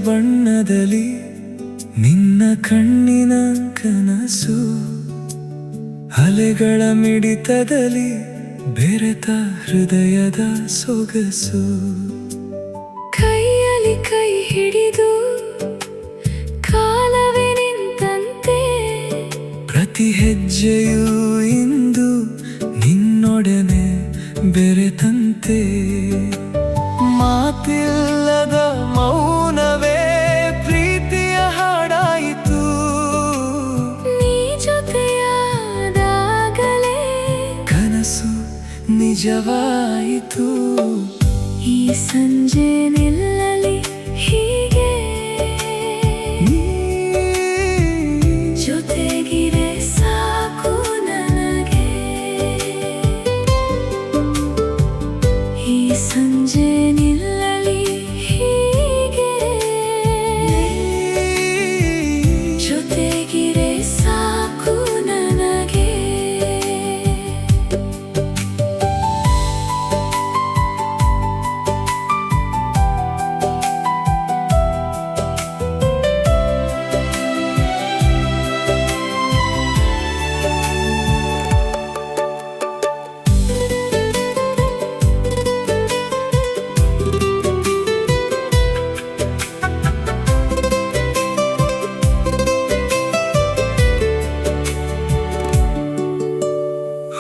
ಬಣ್ಣದಲ್ಲಿ ನಿನ್ನ ಕಣ್ಣಿನ ಕನಸು, ಅಲೆಗಳ ಮಿಡಿತದಲ್ಲಿ ಬೆರೆತ ಹೃದಯದ ಸೊಗಸು. ಕೈಯಲ್ಲಿ ಕೈ ಹಿಡಿದು ಕಾಲವೇ ನಿಂತಂತೆ, ಪ್ರತಿ ಹೆಜ್ಜೆಯೂ ಇಂದು ನಿನ್ನೊಡನೆ ಬೆರೆತಂತೆ. ಮಾತಿಲ್ಲದ ಮೌನವೇ ಪ್ರೀತಿಯ ಹಾಡಾಯಿತು, ನೀ ಜೊತೆಯಾದಾಗಲೇ ಕನಸು ನಿಜವಾಯಿತು. ಈ ಸಂಜೆ ನಿಲ್ಲಲಿ ಹೀಗೆ, ಜೊತೆಗಿರೆ ಸಾಕು ನನಗೆ. ಈ ಸಂಜೆ ನಿಲ್ಲಲಿ ಹೀಗೆ, ಜೊತೆಗಿರೆ ಸಾಕು ನನಗೆ.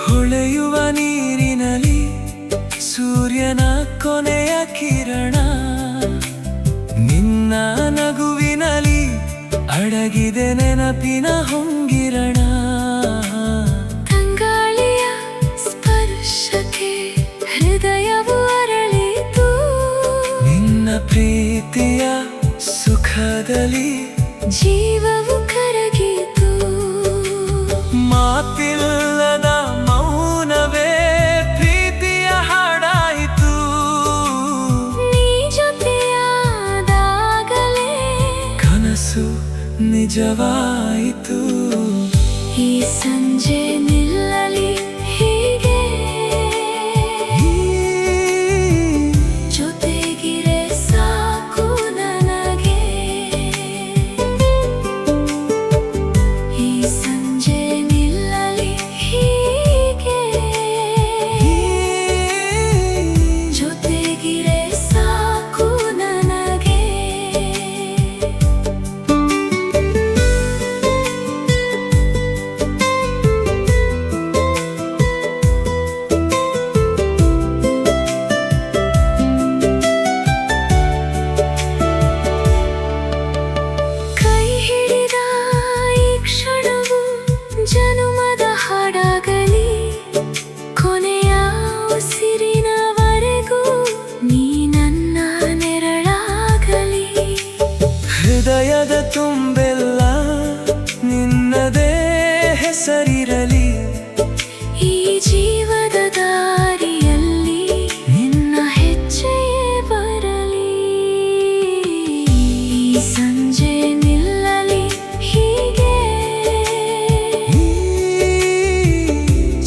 ಹೊಳೆಯುವ ನೀರಿನಲ್ಲಿ ಸೂರ್ಯನ ಕೊನೆಯ ಕಿರಣ, ನಿನ್ನ ನಗುವಿನಲ್ಲಿ ಅಡಗಿದೆ ನೆನಪಿನ ಹೊಂಗಿರಣ. ತಂಗಾಳಿಯ ಸ್ಪರ್ಶಕ್ಕೆ ಹೃದಯವು ಅರಳಿತು, ನಿನ್ನ ಪ್ರೀತಿಯ ಸುಖದಲ್ಲಿ ಜೀವವು ಕರಗಿತು. ಮಾತಿಲ್ಲದ ಮೌನವೇ ಪ್ರೀತಿಯ ಹಾಡಾಯಿತು, ನೀ ಜೊತೆಯಾದಾಗಲೇ ಕನಸು ನಿಜವಾಯಿತು. ಈ ಸಂಜೆ ನಿಲ್ಲಲಿ ಹೀಗೆ, ಜೊತೆಗಿರೆ ಸಾಕು ನನಗೆ. ಈ ಸಂಜೆ ನಿಲ್ಲಲಿ ಹೀಗೆ, ಜೊತೆಗಿರೆ ಸಾಕು ನನಗೆ. ಕೈ ಹಿಡಿದ ಈ ಕ್ಷಣವು ಜನುಮದ ಹಾಡಾಗಲಿ, ಕೊನೆಯ ಉಸಿರಿನವರೆಗೂ ನೀ ನನ್ನ ನೆರಳಾಗಲಿ. ಹೃದಯದ ತುಂಬೆಲ್ಲ ನಿನ್ನದೇ ಹೆಸರಿರಲಿ, ಈ ಜೀವದ ದಾರಿಯಲ್ಲಿ ನಿನ್ನ ಹೆಜ್ಜೆಯೇ ಬರಲಿ. ಈ ಸಂಜೆ ನಿಲ್ಲಲಿ ಹೀಗೆ,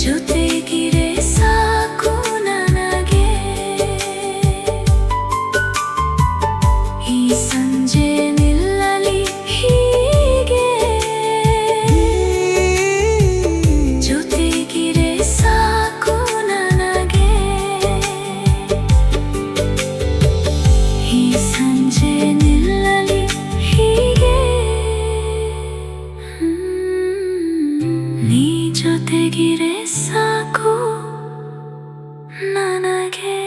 ಜೊತೆಗಿರೆ ಸಾಕು ನನಗೆ. ಈ ಸಂಜೆ ನಿಲ್ಲಲಿ ಹೀಗೆ, ಜೊತೆಗಿರೆ ಸಾಕು ನನಗೆ. ಈ ಸಂಜೆ ನಿಲ್ಲಲಿ ಹೀಗೆ, ನೀ ಜೊತೆಗಿರೆ ಸಾಕು ನನಗೆ.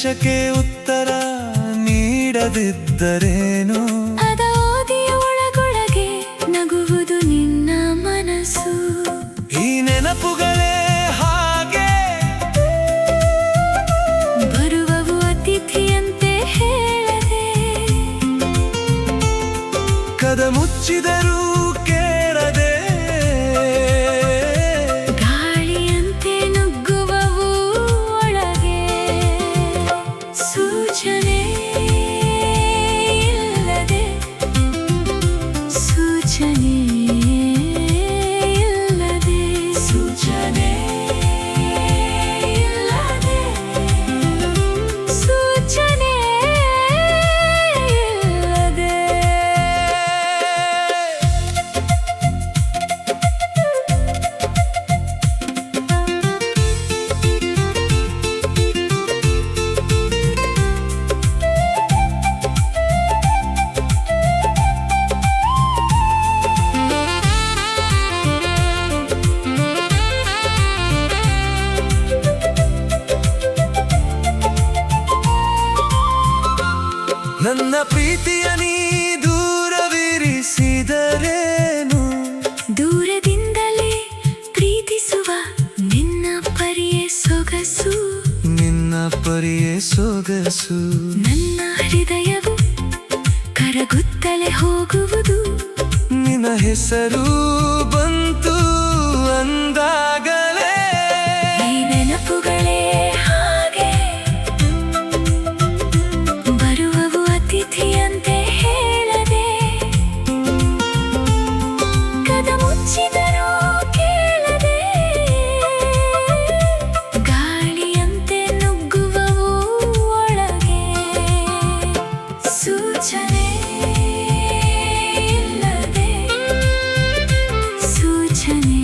ಸಂದೇಶಕ್ಕೆ ಉತ್ತರ ನೀಡದಿದ್ದರೇನು? ಅದ ಓದಿ ಒಳಗೊಳಗೆ ನಗುವುದು ನಿನ್ನ ಮನಸ್ಸು. ಈ ನೆನಪುಗಳೇ ಹಾಗೆ ಬರುವವು ಅತಿಥಿಯಂತೆ ಹೇಳದೆ, ಕದ ಮುಚ್ಚಿದರೂ ಕೇಳದೆ, ಗಾಳಿಯಂತೆ ನುಗ್ಗುವವು ಒಳಗೆ. ಸೂಚನೆ ಇಲ್ಲದೆ, ಸೂಚನೆ ಇಲ್ಲದೆ, ಸೂಚನೆ ಇಲ್ಲದೆ, ಸೂಚನೆ ಇಲ್ಲದೆ. ನನ್ನ ಪ್ರೀತಿಯ ನೀ ದೂರವಿರಿಸಿದರೇನು? ದೂರದಿಂದಲೇ ಪ್ರೀತಿಸುವ ನಿನ್ನ ಪರಿಯೇ ಸೊಗಸು, ನಿನ್ನ ಪರಿಯೇ ಸೊಗಸು. ನನ್ನ ಹೃದಯವು ಕರಗುತ್ತಲೇ ಹೋಗುವುದು. ನಿನ್ನ ಹೆಸರು ಬಂತು ಅಂದಾಗಲೇ ಈ ನೆನಪುಗಳೇ ಹಾಗೆ ಬರುವವು ಅತಿಥಿಯಂತೆ ಹೇಳದೆ, ಕದ ಮುಚ್ಚಿದರೂ ಕೇಳದೆ, ಗಾಳಿಯಂತೆ ನುಗ್ಗುವವು ಒಳಗೆ. ಸೂಚನೆ ಇಲ್ಲದೆ, ಸೂಚನೆ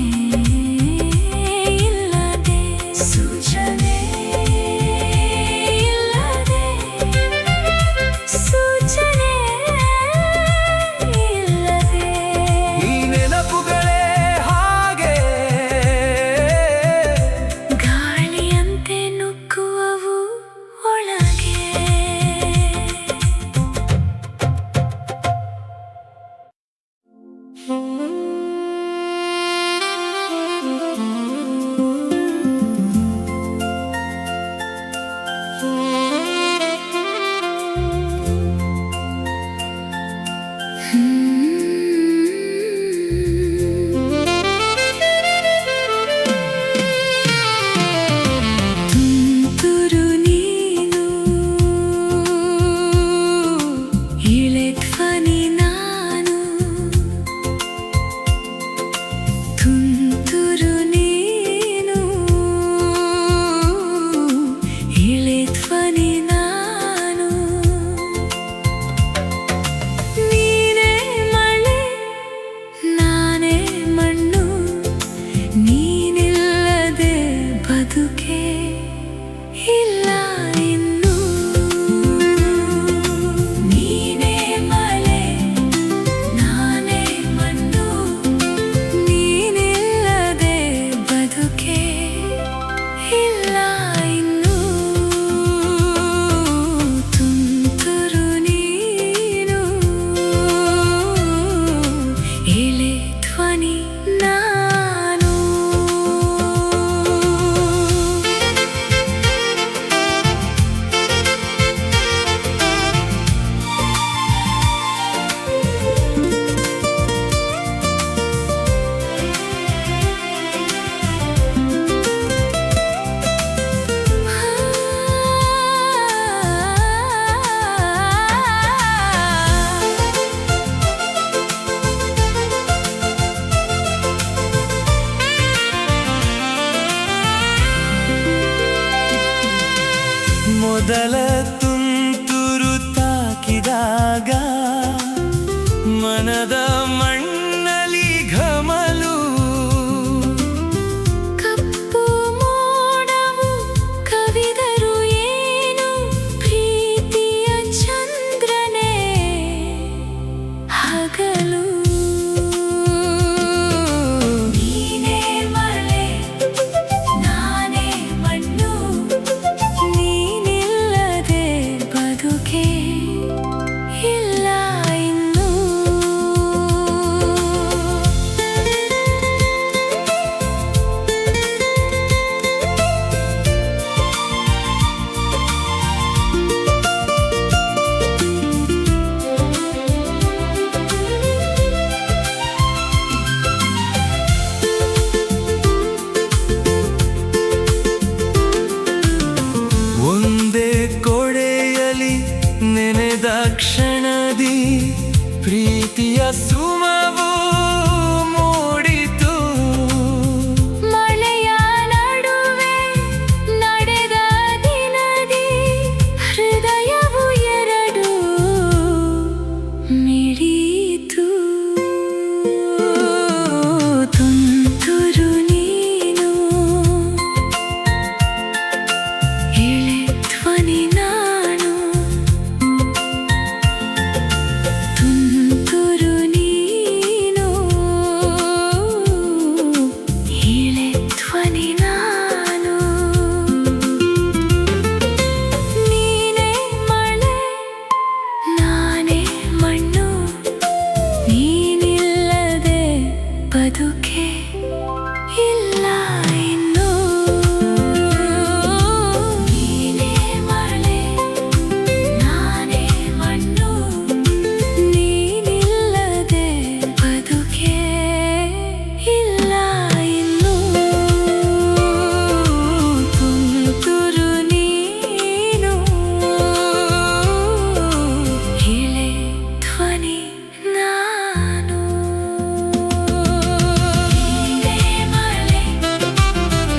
ಇಲ್ಲದೆ, ಸೂಚನೆ ಇಲ್ಲದೆ, ಸೂಚನೆ ಇಲ್ಲದೆ. ಈ ನೆನಪುಗಳೇ ಹಾಗೆ ಗಾಳಿಯಂತೆ ನುಗ್ಗುವವು ಒಳಗೆ. ತುಂತುರು ನೀನು, ಇಳೆ ಧ್ವನಿ ನಾನು. ತುಂತುರು ನೀನು, ಇಳೆ ಧ್ವನಿ ನಾನು. ನೀನೇ ಮಳೆ, ನಾನೇ ಮಣ್ಣು, ನೀನಿಲ್ಲದೆ ಬದುಕೆ ಇಲ್ಲ ಇನ್ನು. ನೀನೇ ಮಳೆ, ನಾನೇ ಮಣ್ಣು, ನೀನಿಲ್ಲದೆ ಬದುಕೆ ಇಲ್ಲ ಇನ್ನು. ತುಂತುರು ನೀನು, ಇಳೆ ಧ್ವನಿ ನಾನು. ಮೊದಲ ತುಂತುರು ತಾಕಿದಾಗ ಮನದ ಮಣ್ಣಲಿ ಘಮಲು. ಕಪ್ಪು ಮೋಡವು ಕವಿದರು ಏನು ಪ್ರೀತಿಯ ಚಂದ್ರನೇ ಹಗಲು. ನೀನೇ ಮಳೆ, ನಾನೇ ಮಣ್ಣು, ನೀನಿಲ್ಲ ಸುಮವು ಮೂಡಿತು. ಮಳೆಯ ನಡುವೆ ನಡೆದ ದಿನದಿ ಹೃದಯವು ಎರಡು ಮಿಡಿಯಿತು. ತುಂತುರು ನೀನು, ಎಳೆ ಧ್ವನಿ ನಾನು. ತುಂತುರು ನೀನು, ಎಳೆ ಧ್ವನಿ ನಾನು. ನೀನೇ ಮಳೆ, ನಾನೇ ಮಣ್ಣು, ನೀನಿಲ್ಲದೆ ಬದುಕೆ ಇಲ್ಲ ಇನ್ನು. ನೀನೇ ಮಳೆ, ನಾನೇ ಮಣ್ಣು, ನೀನಿಲ್ಲದೆ ಬದುಕೆ ಇಲ್ಲ ಇನ್ನು. ತುಂತುರು ನೀನು, ಎಳೆ ಧ್ವನಿ ನಾನು. ನೀನೇ ಮಳೆ,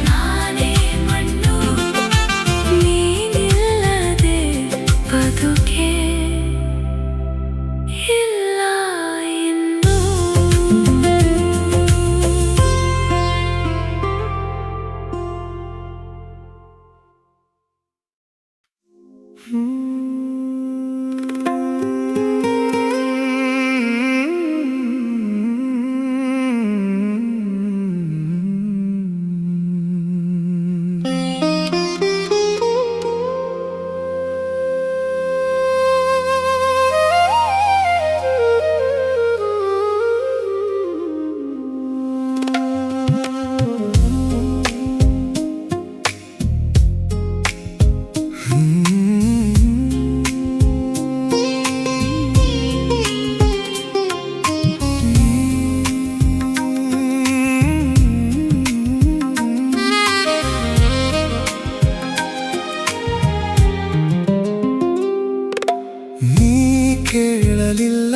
ನಾನೇ ಮಣ್ಣು, ನೀನಿಲ್ಲದೆ ಬದುಕೆ ಇಲ್ಲ ಇನ್ನು. ನೀ ಕೇಳಲಿಲ್ಲ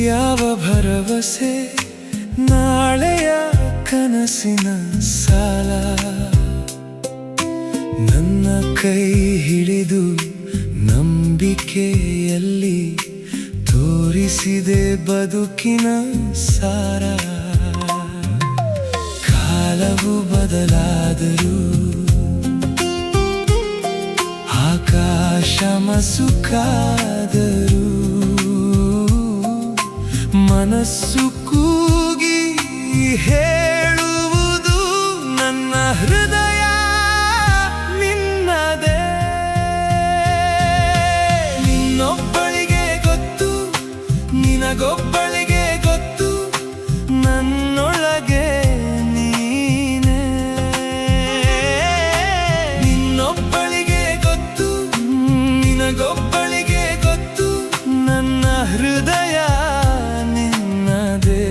ಯಾವ ಭರವಸೆ, ನಾಳೆಯ ಕನಸಿನ ಸಾಲ. ನನ್ನ ಕೈ ಹಿಡಿದು ನಂಬಿಕೆಯಲ್ಲಿ ತೋರಿಸಿದೆ ಬದುಕಿನ ಸಾರ. ಕಾಲವು ಬದಲಾದರೂ ಆಕಾಶ ಮಸುಕಾದರೂ ಮನಸ್ಸು ಕೂಗಿ ಹೇಳುವುದು ನನ್ನ ಹೃದಯ ನಿನ್ನದೇ. ನಿನ್ನೊಬ್ಬಳಿಗೆ ಗೊತ್ತು, ನಿನಗೊಬ್ಬಳಿಗೆ ಗೊತ್ತು, ನನ್ನೊಳಗೆ ನೀನೇ. ನಿನ್ನೊಬ್ಬಳಿಗೆ ಗೊತ್ತು, ನಿನಗೊಬ್ಬಳಿಗೆ ಗೊತ್ತು, ನನ್ನ ಹೃದಯ ನಿನ್ನದೇ.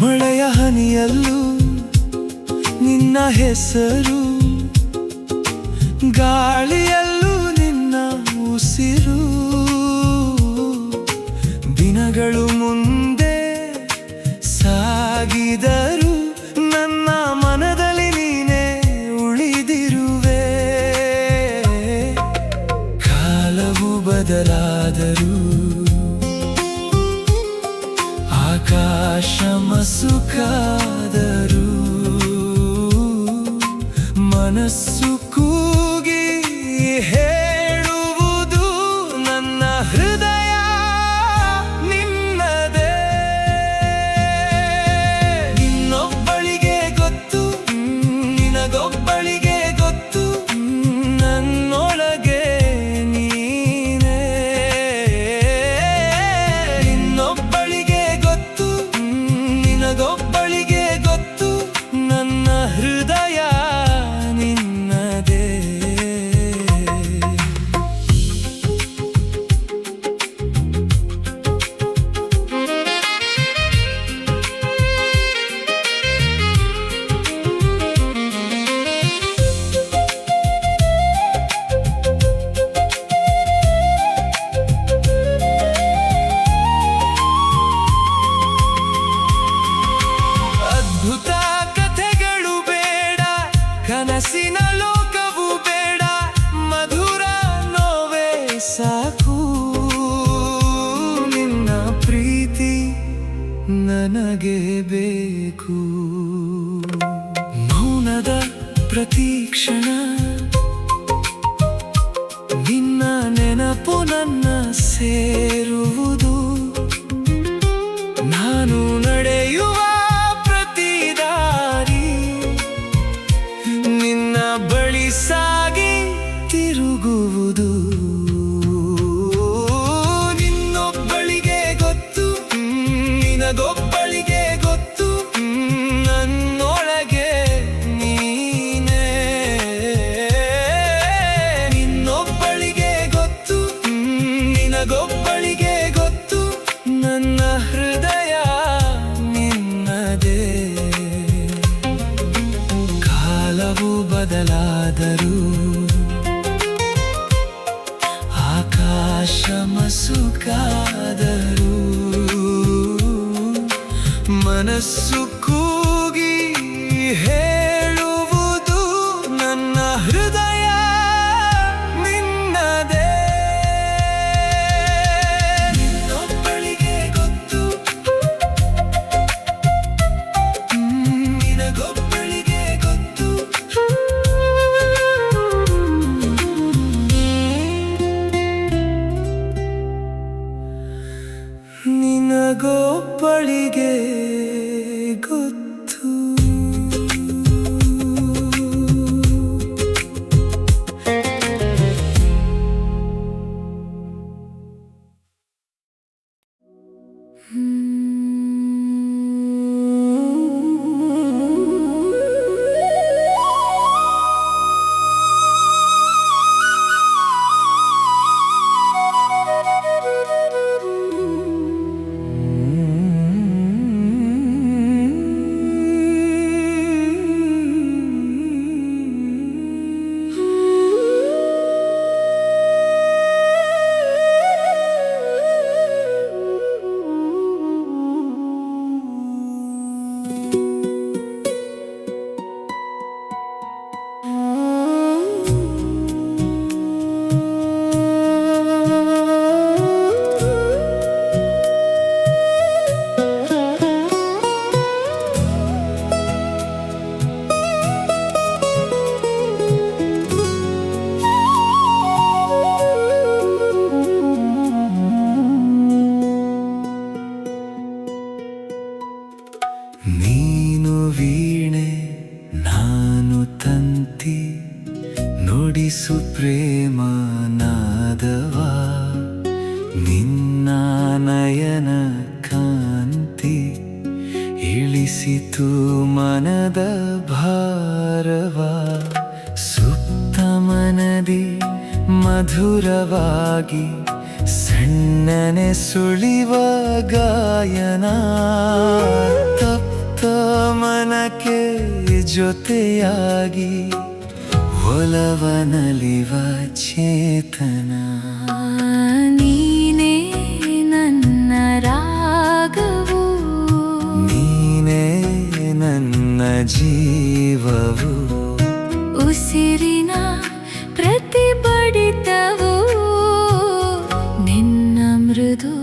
ಮಳೆಯ ಹನಿಯಲ್ಲೂ ನಿನ್ನ ಹೆಸರು, ಗಾಳಿಯಲ್ಲೂ ನಿನ್ನ ಉಸಿರು. ದಿನಗಳು ಮುಂದೆ ಸಾಗಿದರು, ನನ್ನ ಮನದಲ್ಲಿ ನೀನೇ ಉಳಿದಿರುವೆ. ಕಾಲವು ಬದಲಾದರೂ ಆಕಾಶ ಮಸುಕಾದರೂ ಮನಸ್ಸು ಕೂಗಿ ಹೇಳುವುದು ನನ್ನ ಹೃದಯ ನಿನ್ನದೇ. ಇನ್ನೊಬ್ಬಳಿಗೆ ಗೊತ್ತು, ನಿನಗೊಬ್ಬಳಿಗೆ ಗೊತ್ತು, ನನ್ನೊಳಗೆ ನೀನೇ. ಇನ್ನೊಬ್ಬಳಿಗೆ ಗೊತ್ತು, ನಿನಗೊಬ್ಬಳಿಗೆ ಗೊತ್ತು, ನನ್ನ ಹೃದಯ ಕನಸಿನ ಲೋಕವು ಬೇಡ, ಮಧುರ ನೋವೇ ಸಾಕು. ನಿನ್ನ ಪ್ರೀತಿ ನನಗೆ ಬೇಕು. ಮೌನದ ಪ್ರತೀಕ್ಷಣ, ನಿನ್ನ ನೆನಪು ನನ್ನ ಸೇರುವುದು. ನಾನು ನಡೆಯುವ ಪ್ರತಿ ದಾರಿ ನಿನ್ನ ಬಳಿ ಸಾಗಿ ತಿರುಗುವುದು. ನಿನ್ನೊಬ್ಬಳಿಗೆ ಗೊತ್ತು, ನಿನಗೊಬ್ಬಳಿಗೆ ಗೊತ್ತು, ನನ್ನೊಳಗೆ ನೀನೇ. ನಿನ್ನೊಬ್ಬಳಿಗೆ ಗೊತ್ತು, ನಿನಗೊಬ್ಬಳಿಗೆ ಗೊತ್ತು, ನನ್ನ ಹೃದಯ ನಿನ್ನದೇ. ಕಾಲವು ಬದಲಾದರೂ, ಆಕಾಶ ಮಸುಕಾದರೂ, ಮನಸ್ಸು ಕೂಗಿ ಹೇಳುವುದು ನನ್ನ ಹೃದಯ ನಿನ್ನದೇ. ನಿನ್ನೊಬ್ಬಳಿಗೆ ಗೊತ್ತು, ನಿನಗೊಬ್ಬಳಿಗೆ ಗೊತ್ತು. ನಿನಗೊಬ್ಬಳಿಗೆ ಗೊತ್ತು. ನೀನು ವೀಣೆ, ನಾನು ತಂತಿ, ನುಡಿಸು ಪ್ರೇಮ ನಾದವ. ನಿನ್ನ ನಯನ ಕಾಂತಿ ಇಳಿಸಿತು ಮನದ ಭಾರವ. ಸುಪ್ತ ಮನದಿ ಮಧುರವಾಗಿ ಸಣ್ಣನೆ ಸುಳಿವ ಗಾಯನ. ತಪ್ತ ಮನಕ್ಕೆ ಜೊತೆಯಾಗಿ ಒಲವನಲಿವ ಚೇತನ. ನೀನೇ ನನ್ನ ರಾಗವು, ನೀನೇ ನನ್ನ ಜೀವವು. ಉಸಿರಿನ ಪ್ರತಿ ಬಡಿತವು, ನಿನ್ನ ಮೃದು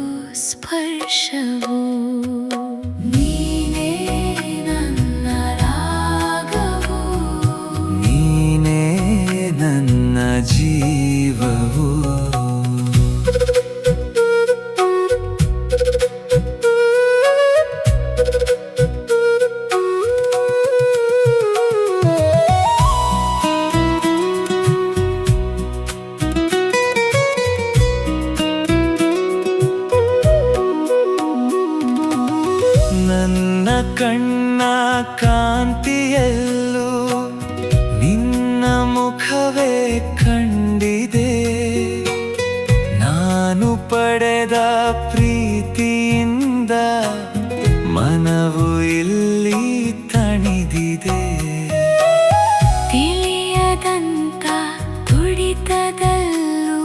ಸ್ಪರ್ಶವು. ನೀನೇ ನನ್ನ ರಾಗವು, ನೀನೇ ನನ್ನ ಜೀವವು. ನನ್ನ ಕಣ್ಣ ಕಾಂತಿಯಲ್ಲೂ ನಿನ್ನ ಮುಖವೇ ಕಂಡಿದೆ. ನಾನು ಪಡೆದ ಪ್ರೀತಿಯಿಂದ ಮನವು ಇಲ್ಲಿ ತಣಿದಿದೆ. ತಿಳಿಯದಂತ ತುಡಿತದಲ್ಲೂ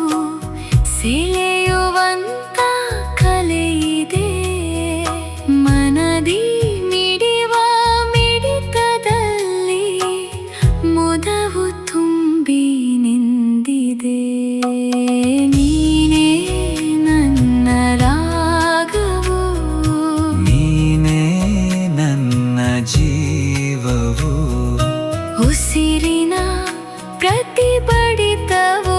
ಸೆಳೆಯುವಂತ ಕಲೆಯಿದೆ. ಮನದಿ ಮಿಡಿವ ಮಿಡಿತದಲ್ಲಿ ಮುದ ಉಸಿರಿನ ಪ್ರತಿ ಬಡಿತವೂ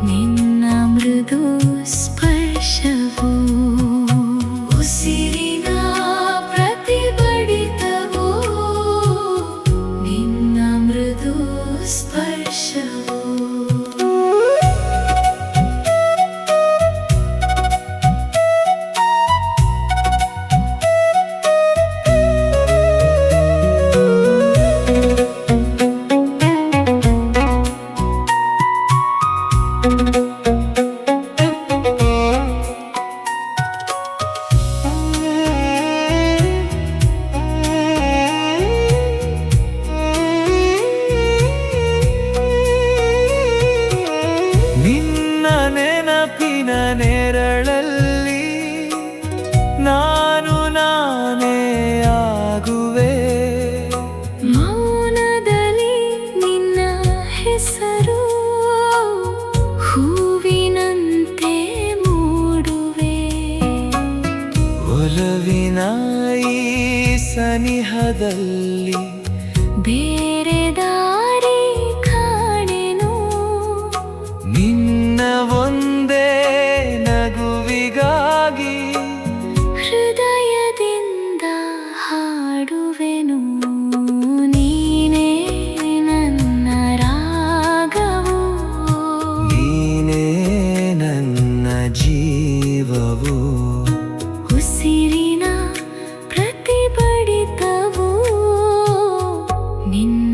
ನಿನ್ನ ಮೃದು ಸ್ಪರ್ಶವು. ಉಸಿರಿನ ಪ್ರತಿ ಬಡಿತವೂ ನಿನ್ನ ಮೃದು ಸ್ಪರ್ಶವು. ನಿನ್ನ ನೆನಪಿನ ನೆರಳಲ್ಲಿ ನಾನು ನಾನೇ ಆಗುವೆ. ಮೌನದಲ್ಲಿ ನಿನ್ನ ಹೆಸರು ಹೂವಿನಂತೆ ಮೂಡುವೆ. ಒಲವಿನ ಈ ಸನಿಹದಲ್ಲಿ ಬೇರೆ ದಾರಿ ಕಾಣೆನು. ನಿನ್ನ ಒಂದೇ ನಗುವಿಗಾಗಿ ಹೃದಯದಿಂದ ಹಾಡುವೆನು. ನೀನೇ ನನ್ನ ರಾಗವು, ನೀನೇ ನನ್ನ ಜೀವವು. ಉಸಿರಿನ ಪ್ರತಿ ಬಡಿತವೂ ನಿನ್ನ